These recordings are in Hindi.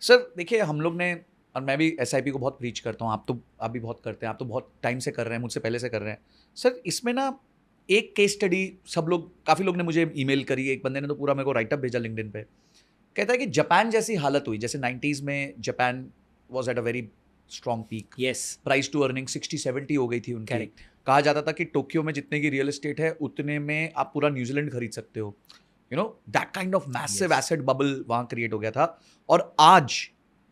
सर देखिए, हम लोग ने, और मैं भी एसआईपी को बहुत प्रीच करता हूँ, आप भी बहुत करते हैं, आप तो बहुत टाइम से कर रहे हैं, मुझसे पहले से कर रहे हैं। सर इसमें ना एक केस स्टडी काफ़ी लोग ने मुझे ईमेल करी, एक बंदे ने तो पूरा मेरे को राइटअप भेजा लिंक्डइन पे। कहता है कि जापान जैसी हालत हुई, जैसे 90s में Japan was at a very strong peak, yes, price to earning 60-70 हो गई थी उनकी। करेक्ट। कहा जाता था कि टोक्यो में जितने की रियल एस्टेट है उतने में आप पूरा न्यूजीलैंड खरीद सकते हो। That kind of massive yes, asset bubble वहां क्रिएट हो गया था। और आज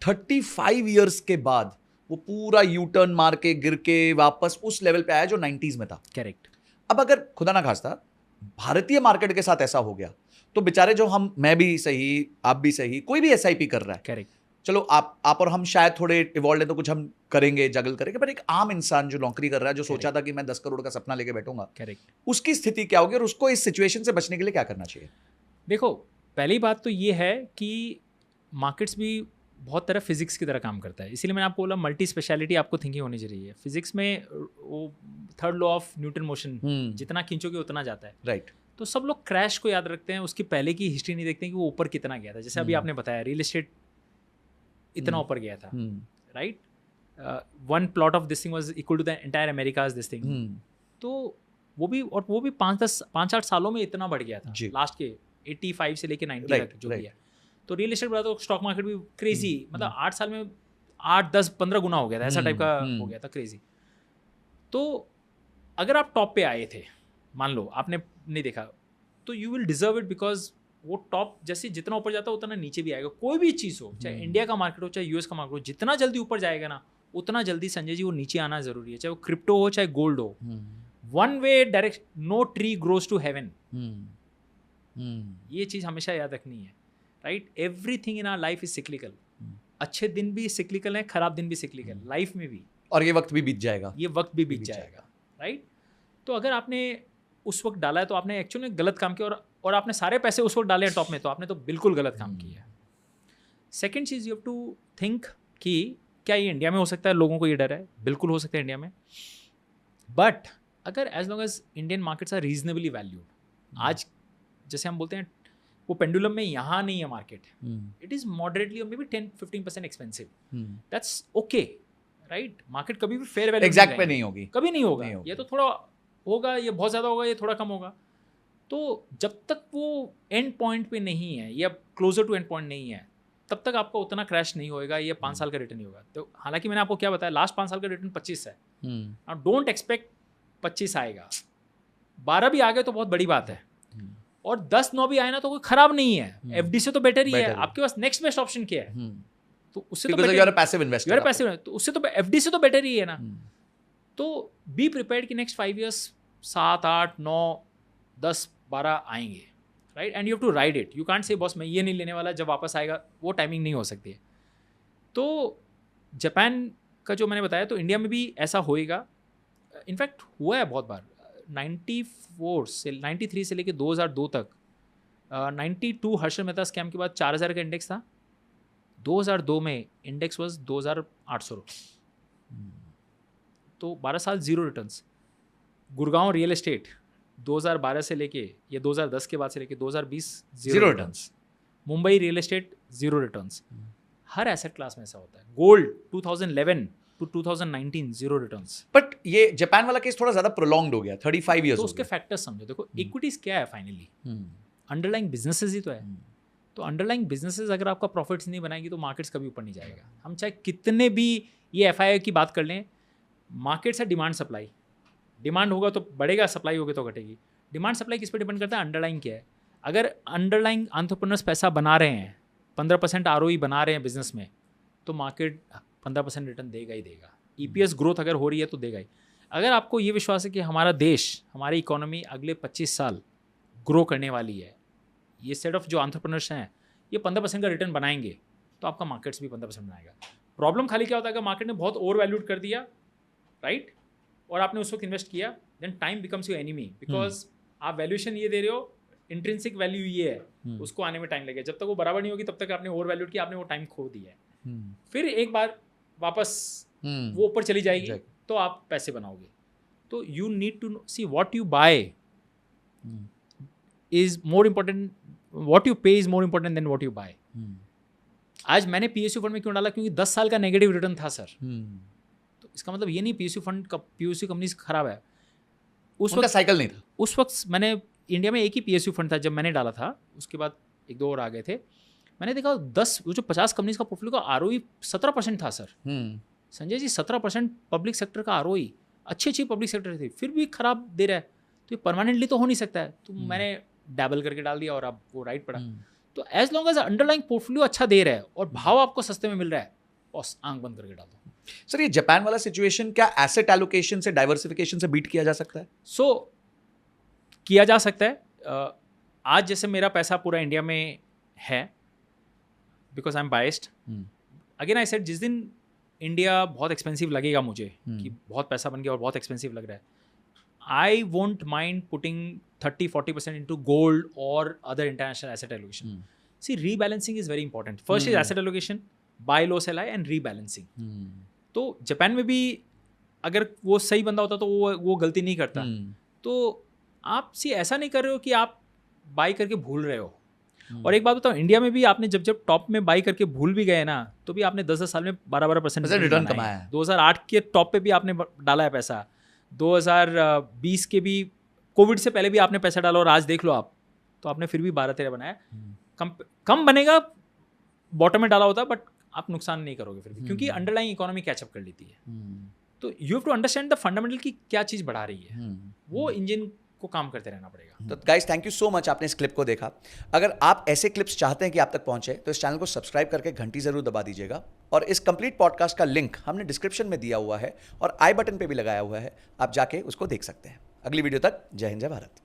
35 ईयर्स के बाद वो पूरा यू टर्न मार के गिर के वापस उस लेवल पे आया जो 90s में था। करेक्ट। अब अगर खुदा ना खास्ता भारतीय मार्केट के साथ ऐसा हो गया, तो बेचारे जो मैं भी सही, आप भी सही, कोई भी एसआईपी कर रहा है, करेक्ट। चलो आप और हम शायद थोड़े इवॉल्व हैं तो कुछ हम करेंगे, जगल करेंगे, पर एक आम इंसान जो नौकरी कर रहा है, जो सोचा था कि मैं 10 करोड़ का सपना लेके बैठूंगा, करेक्ट। उसकी स्थिति क्या होगी और उसको इस सिचुएशन से बचने के लिए क्या करना चाहिए? देखो, पहली बात तो ये है कि मार्केट्स भी बहुत तरह फिजिक्स की तरह काम करता है, इसीलिए मैंने आपको बोला मल्टी स्पेशलिटी आपको थिंकिंग होनी चाहिए। फिजिक्स में वो third law of Newton motion, जितना खींचोगे उतना जाता है। राइट। तो सब लोग क्रैश को याद रखते हैं, उसकी पहले की हिस्ट्री नहीं देखते हैं कि वो ऊपर कितना गया था। जैसे अभी आपने बताया रियल एस्टेट इतना ऊपर गया था, right? One plot of this thing was equal to the entire America's this thing. तो वो भी 5-8 सालों में इतना बढ़ गया था, लास्ट के 85 से लेके 90 तक जो भी है। तो रियल एस्टेट बढ़ा तो स्टॉक मार्केट भी क्रेजी, मतलब 8 साल में 8-10-15 गुना हो गया था, ऐसा टाइप का हो गया था, क्रेजी। तो अगर आप टॉप पे आए थे, मान लो आपने नहीं देखा, तो you will deserve it, because वो टॉप जैसे जितना ऊपर जाता है उतना नीचे भी आएगा। कोई भी चीज़ हो, चाहे इंडिया का मार्केट हो चाहे यूएस का मार्केट हो, जितना जल्दी ऊपर जाएगा ना उतना जल्दी संजय जी वो नीचे आना जरूरी है, चाहे वो क्रिप्टो हो चाहे गोल्ड हो। One way direct, no tree grows to heaven, ये चीज़ हमेशा याद रखनी है, right? Everything in our life is cyclical. अच्छे दिन भी सिक्लिकल है, खराब दिन भी सिक्लिकल, लाइफ में भी। और ये वक्त भी बीत जाएगा, ये वक्त भी बीत जाएगा, राइट? तो अगर आपने उस वक्त डाला है तो आपने एक्चुअली गलत काम किया, और आपने सारे पैसे उस वक्त डाले हैं टॉप में, तो आपने तो बिल्कुल गलत काम किया है। सेकेंड चीज़, यू हैव टू थिंक कि क्या ये इंडिया में हो सकता है? लोगों को ये डर है, बिल्कुल हो सकता है इंडिया में, बट अगर as long as Indian markets are reasonably valued, आज जैसे हम बोलते हैं वो पेंडुलम में यहाँ नहीं है मार्केट, इट इज़ मॉडरेटली और may be 10-15% expensive, that's okay, right? Market कभी भी फेयर वैल्यू एग्जैक्ट पे नहीं होगी, कभी नहीं होगा, ये तो थोड़ा होगा, ये बहुत ज़्यादा होगा, ये थोड़ा कम होगा। तो जब तक वो एंड पॉइंट पे नहीं है या क्लोजर टू एंड पॉइंट नहीं है, तब तक आपका उतना क्रैश नहीं होएगा, ये 5 साल का रिटर्न नहीं होगा। तो हालांकि मैंने आपको क्या बताया, लास्ट 5 साल का रिटर्न 25 है, और डोंट एक्सपेक्ट 25 आएगा। 12 भी आ गए तो बहुत बड़ी बात है, और 10-9 भी आए ना तो कोई खराब नहीं है, एफडी से तो बेटर ही है। आपके पास नेक्स्ट बेस्ट ऑप्शन क्या है? तो उससे तो you are a passive investor, passive, तो उससे तो एफडी से तो बेटर ही है ना। तो बी प्रिपेयर्ड कि नेक्स्ट 5 ईयर्स 7, 8, 9, 10, 12 आएंगे, right? And you have to ride it. You can't say boss मैं ये नहीं लेने वाला, जब वापस आएगा, वो टाइमिंग नहीं हो सकती है। तो जापान का जो मैंने बताया, तो इंडिया में भी ऐसा होएगा। इनफैक्ट हुआ है बहुत बार। 93 से लेके 2002 तक, 92 हर्षद मेहता स्कैम के बाद 4000 का इंडेक्स था। 2002 में इंडेक्स वॉज 2800, तो 12 साल zero returns. Gurgaon real estate 2012 से लेके या 2010 के बाद से लेके 2020 zero returns. Mumbai real estate zero returns. हर एसेट क्लास में ऐसा होता है। Gold 2011 to 2019 zero returns. But ये जापान वाला केस थोड़ा ज्यादा प्रोलॉन्ग्ड हो गया, 35 इयर्स। तो उसके फैक्टर्स समझो। देखो, इक्विटीज क्या है फाइनली? अंडरलाइंग बिजनेसेस ही तो है। तो अंडरलाइंग बिजनेसेस अगर आपका प्रॉफिट्स नहीं बनाएगी तो मार्केट्स कभी ऊपर नहीं जाएगा। हम चाहे कितने भी ये एफआईआई की बात कर लें, मार्केट्स है डिमांड सप्लाई। डिमांड होगा तो बढ़ेगा, सप्लाई होगी तो घटेगी। डिमांड सप्लाई किस पे डिपेंड करता है? अंडरलाइंग क्या है। अगर अंडरलाइंग एंटरप्रेन्योर्स पैसा बना रहे हैं, 15% आरओई बना रहे हैं बिजनेस में, तो मार्केट 15% रिटर्न देगा ही देगा। ईपीएस ग्रोथ अगर हो रही है तो देगा ही। अगर आपको ये विश्वास है कि हमारा देश, हमारी इकोनॉमी अगले 25 साल ग्रो करने वाली है, ये सेट ऑफ जो एंटरप्रेन्योर्स हैं ये 15% का रिटर्न बनाएंगे, तो आपका मार्केट्स भी 15% बनाएगा। प्रॉब्लम खाली क्या होता है, अगर मार्केट ने बहुत ओवर वैल्यूड कर दिया, राइट, और आपने उस वक्त इन्वेस्ट किया, then time becomes your enemy, because आप वैल्यूएशन ये दे रहे हो, इंट्रिंसिक वैल्यू ये है, उसको आने में टाइम लगेगा। जब तक वो बराबर नहीं होगी तब तक आपने ओवर वैल्यूड किया, आपने वो टाइम खो दिया है। फिर एक बार वापस वो ऊपर चली जाएगी तो आप पैसे बनाओगे। तो you need to see what you buy is more important, what you pay is more important than what you buy. आज मैंने PSU फंड में क्यों डाला, क्योंकि 10 साल का नेगेटिव रिटर्न था सर। तो इसका मतलब ये नहीं PSU फंड का PSU कंपनी खराब है, उस वक्त साइकिल नहीं था। उस वक्त मैंने इंडिया में एक ही PSU फंड था जब मैंने डाला था, उसके बाद 1-2 और आ गए थे। मैंने देखा 10 जो 50 कंपनीज का पोर्टफोलियो का ROE 17% था sir. Sanjay ji 17% public sector का ROE, अच्छी पब्लिक सेक्टर थी, फिर भी खराब दे रहा है, तो ये परमानेंटली तो हो नहीं सकता है। तो मैंने डैबल करके डाल दिया और अब वो राइट पड़ा। तो as long as underlying portfolio अच्छा दे रहा है और भाव आपको सस्ते में मिल रहा है, बस आंख बंद करके डाल दो। सर ये जापान वाला सिचुएशन क्या एसेट एलोकेशन से, डाइवर्सिफिकेशन से बीट किया जा सकता है? किया जा सकता है। आज जैसे मेरा पैसा पूरा इंडिया में है, because I am biased. Again I said, जिस दिन इंडिया बहुत एक्सपेंसिव लगेगा मुझे कि बहुत पैसा बन गया और बहुत एक्सपेंसिव लग रहा है, I won't mind putting 30-40% into gold or other international asset allocation. See, rebalancing is very important. First is asset allocation, buy low, sell high, and rebalancing. तो जापान में भी अगर वो सही बंदा होता तो वो गलती नहीं करता। तो आप ऐसा नहीं कर रहे हो कि आप बाई करके भूल रहे हो। और एक बात बताओ, इंडिया में भी आपने जब टॉप में बाई करके भूल भी गए ना, तो भी आपने 10 साल में 12% रिटर्न कमाया है। 2008 के टॉप पे भी आपने डाला है पैसा, 2020 के भी, कोविड से पहले भी आपने पैसा डाला, और आज देख लो आप, तो आपने फिर भी 12-13 बनाया। कम बनेगा बॉटम में डाला होता, बट आप नुकसान नहीं करोगे फिर भी, क्योंकि अंडरलाइंग इकोनॉमी कैचअप कर लेती है। तो you have to understand the fundamental की क्या चीज़ बढ़ा रही है, वो इंजन को काम करते रहना पड़ेगा। तो guys thank you so much, आपने इस क्लिप को देखा। अगर आप ऐसे क्लिप्स चाहते हैं कि आप तक पहुंचे, तो इस चैनल को सब्सक्राइब करके घंटी जरूर दबा दीजिएगा। और इस कंप्लीट पॉडकास्ट का लिंक हमने डिस्क्रिप्शन में दिया हुआ है और आई बटन पे भी लगाया हुआ है, आप जाके उसको देख सकते हैं। अगली वीडियो तक जय हिंद, जय भारत।